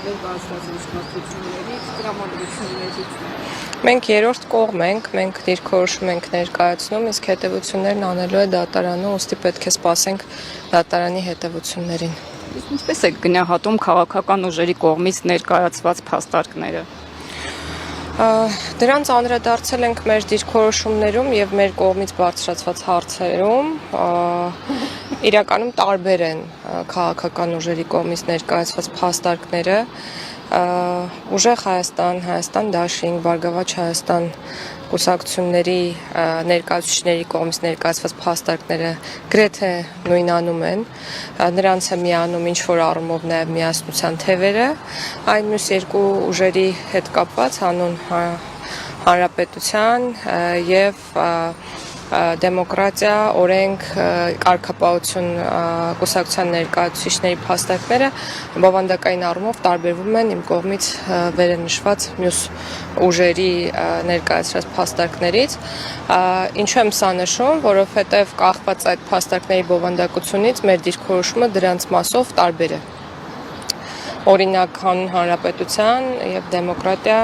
ներկայացված իշխանություններից, տրամադրություններից։ Մենք երրորդ կողմ ենք, մենք դիրքորոշում ենք ներկայացնում, իսկ հետևություններն անելու է դատարանը, ուստի պետք է սպասենք դատարանի հետևություններին։ Իսկ ինչպես է գնահատում քաղաքական ուժերի կողմից ներկայացված փաստարկները։ Դրանց անդրադարձել ենք մեր դիրքորոշումներում եւ մեր կողմից բարձրացված հարցերում, իրականում տարբեր են քաղաքական ուժերի կողմից ներկայացված փաստարկները, Ուժեղ Հայաստան, Հայաստան Դաշինք, Բարգավաճ Հայաստան կուսակցությունների ներկայացուցիչների կողմից ներկայացված փաստարկները գրեթե նույնանում են, նրանց է միանում ինչ-որ առումով նաև միասնության թևերը, այն մյուս երկու ուժերի հետ կապված հանուն հանրապետության եւ դեմոկրատիա, օրենք, կարգապահություն կուսակցության ներկայացուցիչների փաստարկները բովանդակային առումով տարբերվում են իմ կողմից վերնշված մյուս ուժերի ներկայացրած փաստարկներից։ Ինչու եմ սա նշում, որովհետև կախված այդ փաստարկների բովանդակությունից մեր դիրքորոշումը դրանց մասով տարբեր է։ Օրինակ, հանրապետության եւ դեմոկրատիա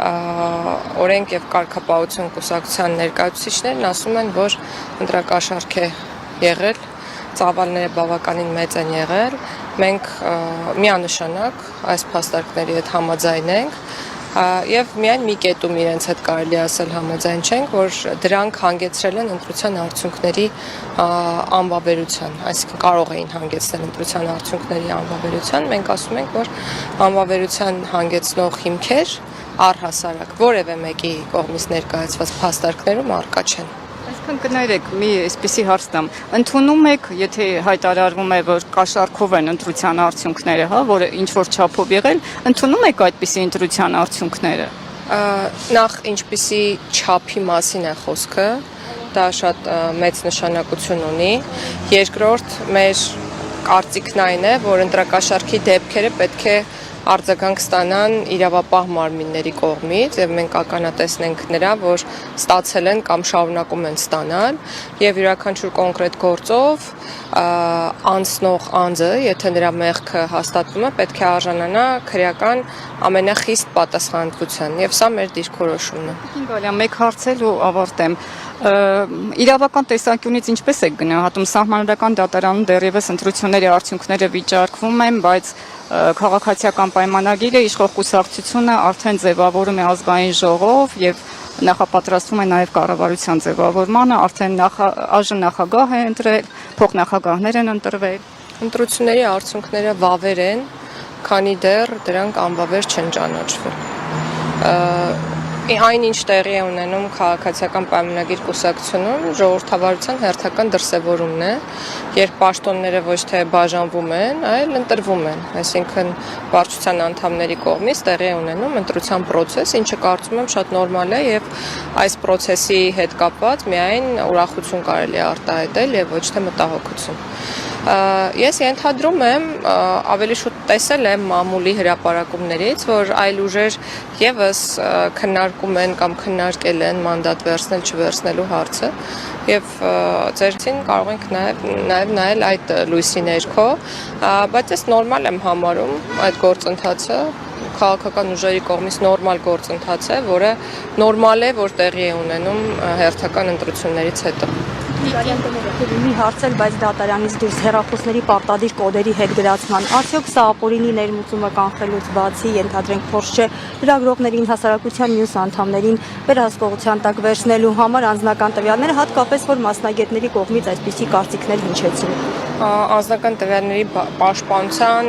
օրենք եւ կարգապահություն կուսակցության ներկայացուցիչներն ասում են, որ ընտրակաշառք է եղել, ծավալները բավականին մեծ են եղել, մենք միանշանակ այս փաստարկների հետ համաձայն ենք եւ միայն մի կետում իրենց հետ կարելի ասել համաձայն չենք, որ դրանք հանգեցրել են ընտրության արդյունքների անվավերության, այսինքն կարող էին հանգեցնել ընտրության արդյունքների անվավերության, մենք ասում ենք, որ անվավերության հանգեցնող հիմքեր առհասարակ որևէ մեկի կողմից ներկայացված փաստարկներում առկա չեն։ Այսինքն կներեք, մի այսպիսի հարց տամ, ընդունում եք, եթե հայտարարվում է, որ կաշառքով են ընտրության արդյունքները, հա, որը ինչ որ չափով եղել, ընդունում եք այդպիսի ընտրության արդյունքները։ Նախ ինչպիսի չափի մասին է խոսքը, դա շատ մեծ նշանակություն ունի։ Երկրորդ, մեր կարծիքն այն է, որ ընտրակաշառքի դեպքերը պետք է արձագանք ստանան իրավապահ մարմինների կողմից եւ մենք ականատեսնենք նրա, որ ստացել են կամ շարունակում են ստանալ եւ յուրաքանչյուր կոնկրետ գործով անցնող անձը, եթե նրա մեղքը հաստատվում է, պետք է արժանանա քրեական ամենախիստ պատասխանատվության եւ սա մեր դիրքորոշումն է։ Գալիա, մեկ հարցել ու ավարտեմ։ Իրավական տեսանկյունից ինչպես է գնահատում սահմանադրական դատարանում դեռևս ընտրությունների արդյունքները վիճարկվում են, բայց քաղաքացիական պայմանագիրը իշխող կուսակցությունը արդեն ձևավորում է ազգային ժողով եւ նախապատրաստվում է նաեւ կառավարության ձևավորմանը, արդեն այժմ նախագահ է ընտրել, փոխնախագահներ են ընտրվել։ Ընտրությունների արդյունքները վավեր են, քանի դեռ դրանք անվավեր չեն ճանաչվել։ Այն ինչ տեղի է ունենում քաղաքացիական պայմանագիր կուսակցությունում ժողովրդավարության հերթական դրսևորումն է, երբ պաշտոնները ոչ թե բաժանվում են, այլ ընտրվում են, այսինքն վարչության անդամների կողմից տեղի է ունենում ընտրության process, ինչը կարծում եմ շատ նորմալ է եւ այս process-ի հետ կապված միայն ուրախություն կարելի է արտահայտել եւ ոչ թե մտահոգություն։ Ես ենթադրում եմ, ավելի շուտ տեսել եմ մամուլի հրապարակումներից, որ այլ ուժեր եւս քննարկում են կամ քննարկել են մանդատ վերցնել չվերցնելու հարցը եւ ձերցին կարող ենք նաեւ նայել այդ լույսի ներքո, բայց ես նորմալ եմ համարում այդ գործընթացը քաղաքական ուժերի կողմից նորմալ գործընթաց է, որը նորմալ է, որ տեղի է ունենում հերթական ընտրություններից հետո։ Մի հարցել, բայց դատարանից դուրս հեռախոսների պարտադիր կոդերի հետ գրացման, արդյոք սա ապօրինի ներմուծումը կանխելուց բացի ենթադրենք փորձ չէ լրագրողներին, հասարակության մյուս անդամներին վերահսկողության տակ վերցնելու համար անձնական տվյալները, հատկապես որ մասնագետների կողմից այսպիսի կարծիքներ հնչեցին։ Անձնական տվյալների պաշտպանության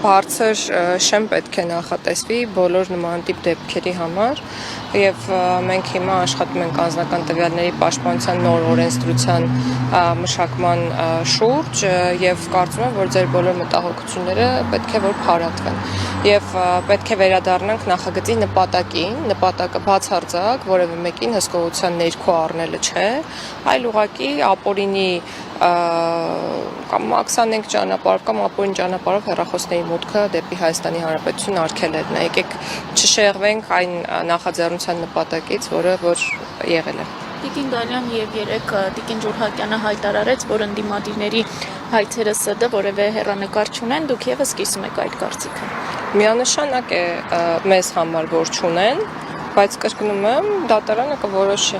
բարձր շեմ պետք է նախատեսվի բոլոր նման տիպ դեպքերի համար եւ մենք հիմա աշխատում ենք անձնական տվյալների պաշտպանության նոր օրենսդրության մշակման շուրջ եւ կարծում եմ, որ ձեր բոլոր մտահոգությունները պետք է որ փարատվեն եւ պետք է վերադառնանք նախագծի նպատակին, նպատակը բացարձակ որևէ մեկին հսկողության ներքո առնելը չէ, այլ ուղղակի ապօրինի կամ ակսանենք ճանապարհով կամ ապօրին ճանապարհով հեռախոսների մուտքը դեպի Հայաստանի Հանրապետություն արգելելն է։ Եկեք չշեղվենք այն նախաձեռնության նպատակից, որը որ եղել է։ Տիկին Գալյան եւ երեք Տիկին Ջուրհակյանը հայտարարեց, որ ընդդիմադիրների հայցերը ՍԴ որևէ հեռանկար չունեն, դուք եւս կիսում եք այդ կարծիքը։ Միանշանակ է մեզ համար որ չունեն, բայց կրկնում եմ, դատարանը կորոշի։